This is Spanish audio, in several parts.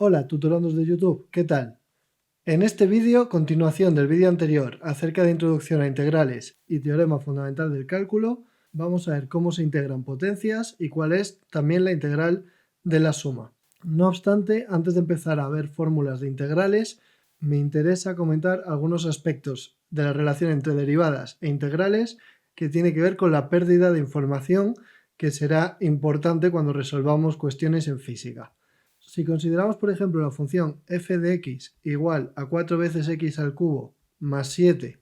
Hola, tutorandos de YouTube, ¿qué tal? En este vídeo, continuación del vídeo anterior acerca de introducción a integrales y teorema fundamental del cálculo, vamos a ver cómo se integran potencias y cuál es también la integral de la suma. No obstante, antes de empezar a ver fórmulas de integrales, me interesa comentar algunos aspectos de la relación entre derivadas e integrales que tiene que ver con la pérdida de información que será importante cuando resolvamos cuestiones en física. Si consideramos, por ejemplo, la función f de x igual a 4 veces x al cubo más 7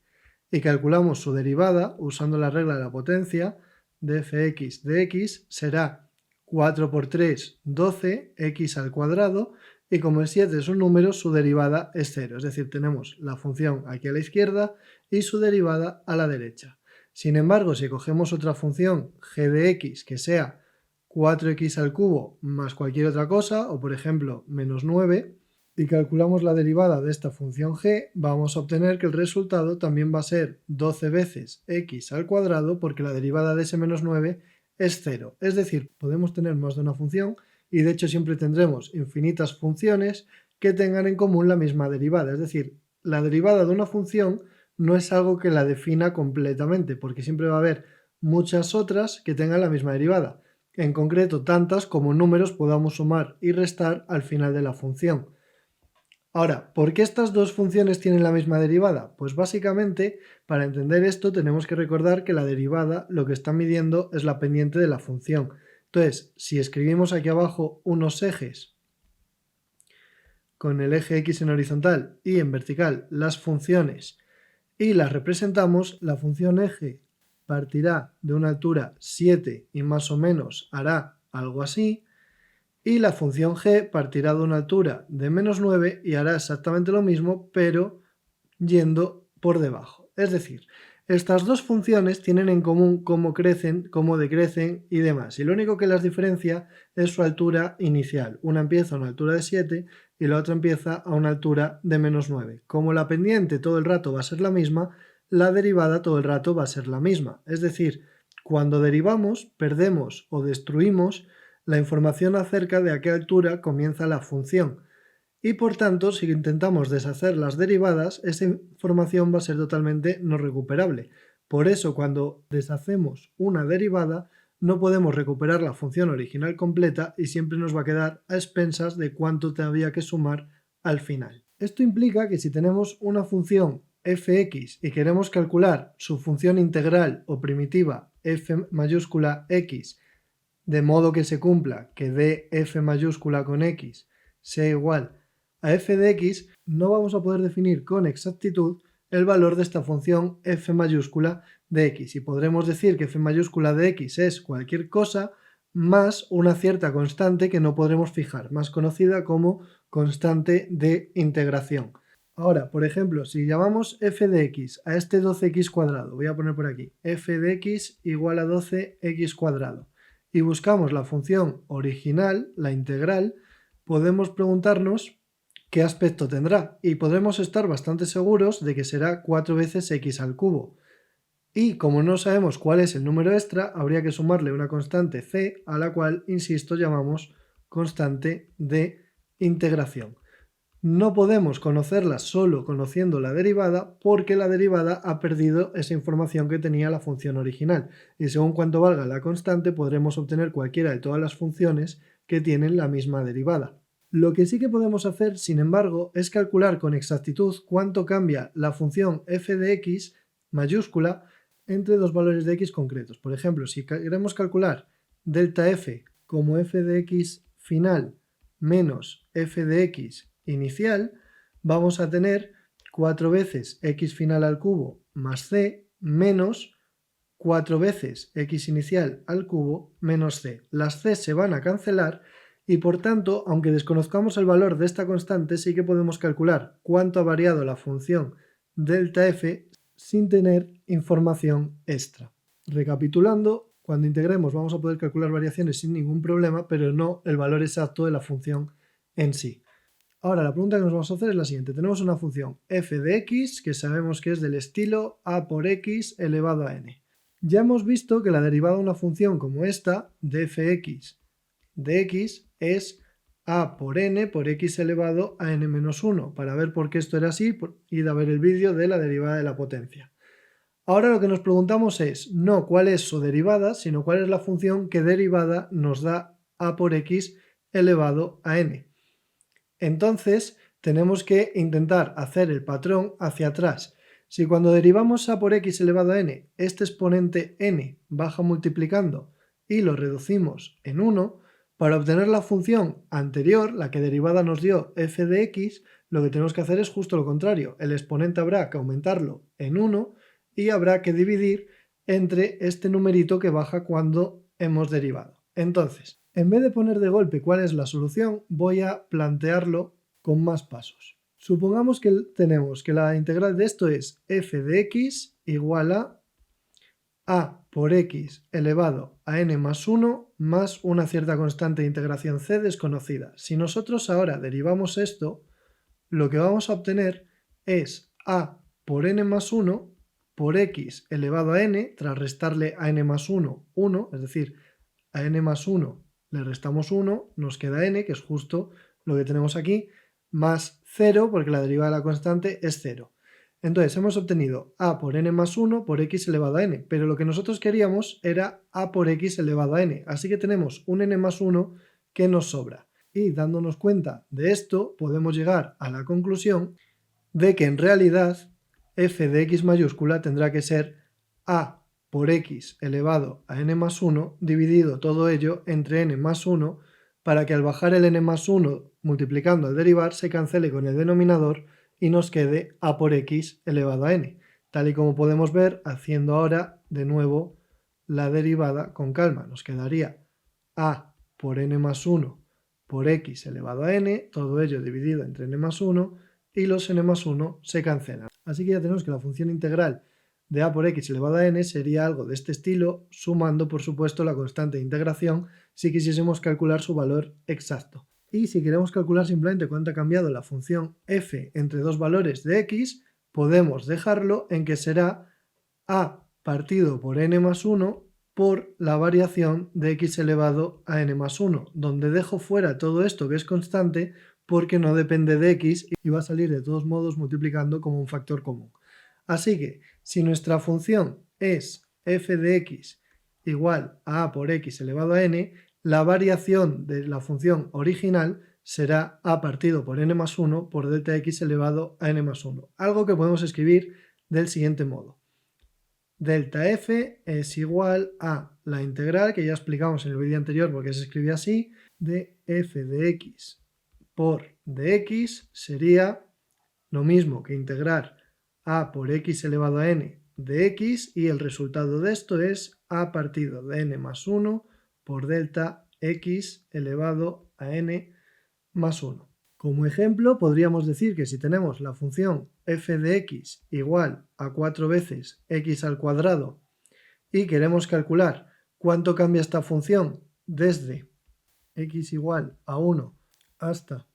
y calculamos su derivada usando la regla de la potencia, de fx de x será 4 por 3, 12, x al cuadrado, y como el 7 es un número, su derivada es 0. Es decir, tenemos la función aquí a la izquierda y su derivada a la derecha. Sin embargo, si cogemos otra función g de x que sea 4x al cubo más cualquier otra cosa, o por ejemplo menos 9, y calculamos la derivada de esta función g, vamos a obtener que el resultado también va a ser 12 veces x al cuadrado, porque la derivada de ese menos 9 es 0. Es decir, podemos tener más de una función y de hecho siempre tendremos infinitas funciones que tengan en común la misma derivada. Es decir, la derivada de una función no es algo que la defina completamente, porque siempre va a haber muchas otras que tengan la misma derivada. En concreto, tantas como números podamos sumar y restar al final de la función. Ahora, ¿por qué estas dos funciones tienen la misma derivada? Pues básicamente, para entender esto, tenemos que recordar que la derivada lo que está midiendo es la pendiente de la función. Entonces, si escribimos aquí abajo unos ejes con el eje x en horizontal y en vertical las funciones y las representamos, la función eje partirá de una altura 7 y más o menos hará algo así, y la función g partirá de una altura de menos 9 y hará exactamente lo mismo, pero yendo por debajo. Es decir, estas dos funciones tienen en común cómo crecen, cómo decrecen y demás. Y lo único que las diferencia es su altura inicial. Una empieza a una altura de 7 y la otra empieza a una altura de menos 9. Como la pendiente todo el rato va a ser la misma, la derivada todo el rato va a ser la misma. Es decir, cuando derivamos, perdemos o destruimos la información acerca de a qué altura comienza la función. Y por tanto, si intentamos deshacer las derivadas, esa información va a ser totalmente no recuperable. Por eso, cuando deshacemos una derivada, no podemos recuperar la función original completa y siempre nos va a quedar a expensas de cuánto había que sumar al final. Esto implica que si tenemos una función fx y queremos calcular su función integral o primitiva f mayúscula x, de modo que se cumpla que d f mayúscula con x sea igual a f de x, no vamos a poder definir con exactitud el valor de esta función f mayúscula de x, y podremos decir que f mayúscula de x es cualquier cosa más una cierta constante que no podremos fijar, más conocida como constante de integración. Ahora, por ejemplo, si llamamos f de x a este 12x cuadrado, voy a poner por aquí, f de x igual a 12x cuadrado, y buscamos la función original, la integral, podemos preguntarnos qué aspecto tendrá, y podremos estar bastante seguros de que será 4 veces x al cubo. Y como no sabemos cuál es el número extra, habría que sumarle una constante c, a la cual, insisto, llamamos constante de integración. No podemos conocerla solo conociendo la derivada, porque la derivada ha perdido esa información que tenía la función original, y según cuánto valga la constante podremos obtener cualquiera de todas las funciones que tienen la misma derivada. Lo que sí que podemos hacer, sin embargo, es calcular con exactitud cuánto cambia la función f de x mayúscula entre dos valores de x concretos. Por ejemplo, si queremos calcular delta f como f de x final menos f de x inicial, vamos a tener 4 veces x final al cubo más c menos 4 veces x inicial al cubo menos c. Las c se van a cancelar y por tanto, aunque desconozcamos el valor de esta constante, sí que podemos calcular cuánto ha variado la función delta f sin tener información extra. Recapitulando, cuando integremos vamos a poder calcular variaciones sin ningún problema, pero no el valor exacto de la función en sí. Ahora la pregunta que nos vamos a hacer es la siguiente. Tenemos una función f de x que sabemos que es del estilo a por x elevado a n. Ya hemos visto que la derivada de una función como esta, de fx de x, es a por n por x elevado a n menos 1. Para ver por qué esto era así, id a ver el vídeo de la derivada de la potencia. Ahora lo que nos preguntamos es no cuál es su derivada, sino cuál es la función que derivada nos da a por x elevado a n. Entonces tenemos que intentar hacer el patrón hacia atrás. Si cuando derivamos a por x elevado a n, este exponente n baja multiplicando y lo reducimos en 1, para obtener la función anterior, la que derivada nos dio f de x, lo que tenemos que hacer es justo lo contrario. El exponente habrá que aumentarlo en 1 y habrá que dividir entre este numerito que baja cuando hemos derivado. Entonces, en vez de poner de golpe cuál es la solución, voy a plantearlo con más pasos. Supongamos que tenemos que la integral de esto es f de x igual a por x elevado a n más 1 más una cierta constante de integración c desconocida. Si nosotros ahora derivamos esto, lo que vamos a obtener es a por n más 1 por x elevado a n, tras restarle a n más 1, 1, es decir, a n más 1 le restamos 1, nos queda n, que es justo lo que tenemos aquí, más 0, porque la derivada de la constante es 0. Entonces hemos obtenido a por n más 1 por x elevado a n, pero lo que nosotros queríamos era a por x elevado a n, así que tenemos un n más 1 que nos sobra. Y dándonos cuenta de esto, podemos llegar a la conclusión de que en realidad f de x mayúscula tendrá que ser a por x elevado a n más 1 dividido todo ello entre n más 1 para que al bajar el n más 1 multiplicando al derivar se cancele con el denominador y nos quede a por x elevado a n, tal y como podemos ver haciendo ahora de nuevo la derivada con calma. Nos quedaría a por n más 1 por x elevado a n, todo ello dividido entre n más 1 y los n más 1 se cancelan. Así que ya tenemos que la función integral de a por x elevado a n sería algo de este estilo, sumando por supuesto la constante de integración si quisiésemos calcular su valor exacto. Y si queremos calcular simplemente cuánto ha cambiado la función f entre dos valores de x, podemos dejarlo en que será a partido por n más 1 por la variación de x elevado a n más 1, donde dejo fuera todo esto que es constante porque no depende de x y va a salir de todos modos multiplicando como un factor común. Así que si nuestra función es f de x igual a por x elevado a n, la variación de la función original será a partido por n más 1 por delta x elevado a n más 1, algo que podemos escribir del siguiente modo. Delta f es igual a la integral, que ya explicamos en el vídeo anterior porque se escribe así, de f de x por dx sería lo mismo que integrar a por x elevado a n de x, y el resultado de esto es a partido de n más 1 por delta x elevado a n más 1. Como ejemplo, podríamos decir que si tenemos la función f de x igual a 4 veces x al cuadrado y queremos calcular cuánto cambia esta función desde x igual a 1 hasta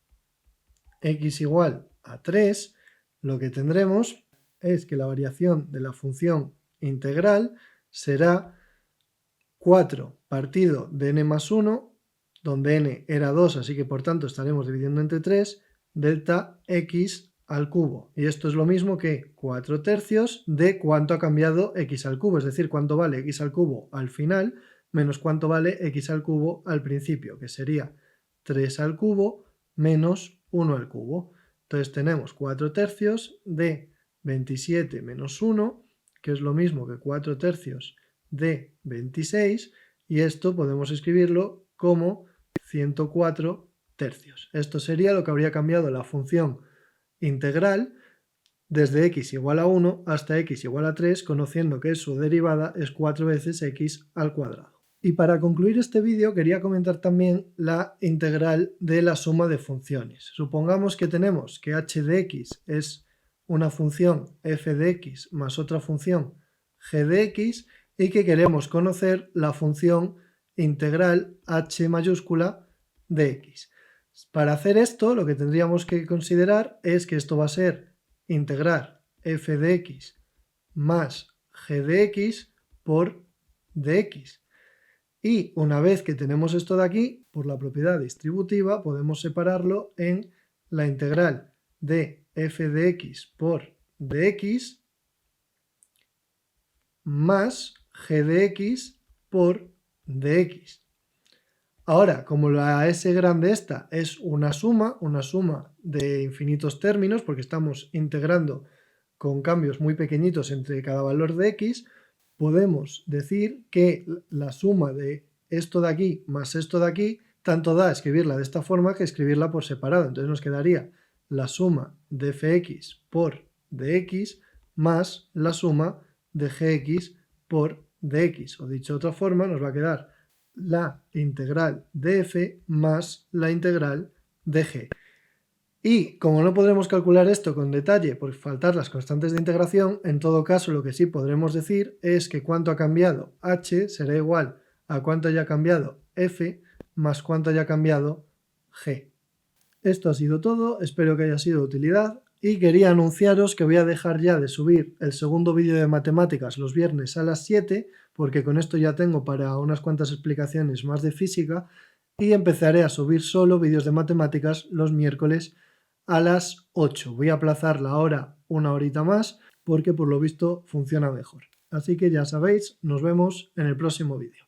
x igual a 3, lo que tendremos es que la variación de la función integral será 4 partido de n más 1, donde n era 2, así que por tanto estaremos dividiendo entre 3, delta x al cubo. Y esto es lo mismo que 4 tercios de cuánto ha cambiado x al cubo, es decir, cuánto vale x al cubo al final menos cuánto vale x al cubo al principio, que sería 3 al cubo menos 1 al cubo. Entonces tenemos 4 tercios de 27 menos 1, que es lo mismo que 4 tercios de 26, y esto podemos escribirlo como 104 tercios. Esto sería lo que habría cambiado la función integral desde x igual a 1 hasta x igual a 3, conociendo que su derivada es 4 veces x al cuadrado. Y para concluir este vídeo quería comentar también la integral de la suma de funciones. Supongamos que tenemos que h de x es una función f de x más otra función g de x y que queremos conocer la función integral h mayúscula de x. Para hacer esto, lo que tendríamos que considerar es que esto va a ser integrar f de x más g de x por dx. Y una vez que tenemos esto de aquí, por la propiedad distributiva podemos separarlo en la integral de f de x por dx más g de x por dx. Ahora, como la S grande esta es una suma de infinitos términos, porque estamos integrando con cambios muy pequeñitos entre cada valor de x, podemos decir que la suma de esto de aquí más esto de aquí, tanto da escribirla de esta forma que escribirla por separado. Entonces nos quedaría la suma de fx por dx más la suma de gx por dx. O dicho de otra forma, nos va a quedar la integral de f más la integral de g. Y como no podremos calcular esto con detalle por faltar las constantes de integración, en todo caso lo que sí podremos decir es que cuánto ha cambiado h será igual a cuánto haya cambiado f más cuánto haya cambiado g. Esto ha sido todo, espero que haya sido de utilidad y quería anunciaros que voy a dejar ya de subir el segundo vídeo de matemáticas los viernes a las 7, porque con esto ya tengo para unas cuantas explicaciones más de física, y empezaré a subir solo vídeos de matemáticas los miércoles a las 8. Voy a aplazar la hora una horita más porque por lo visto funciona mejor. Así que ya sabéis, nos vemos en el próximo vídeo.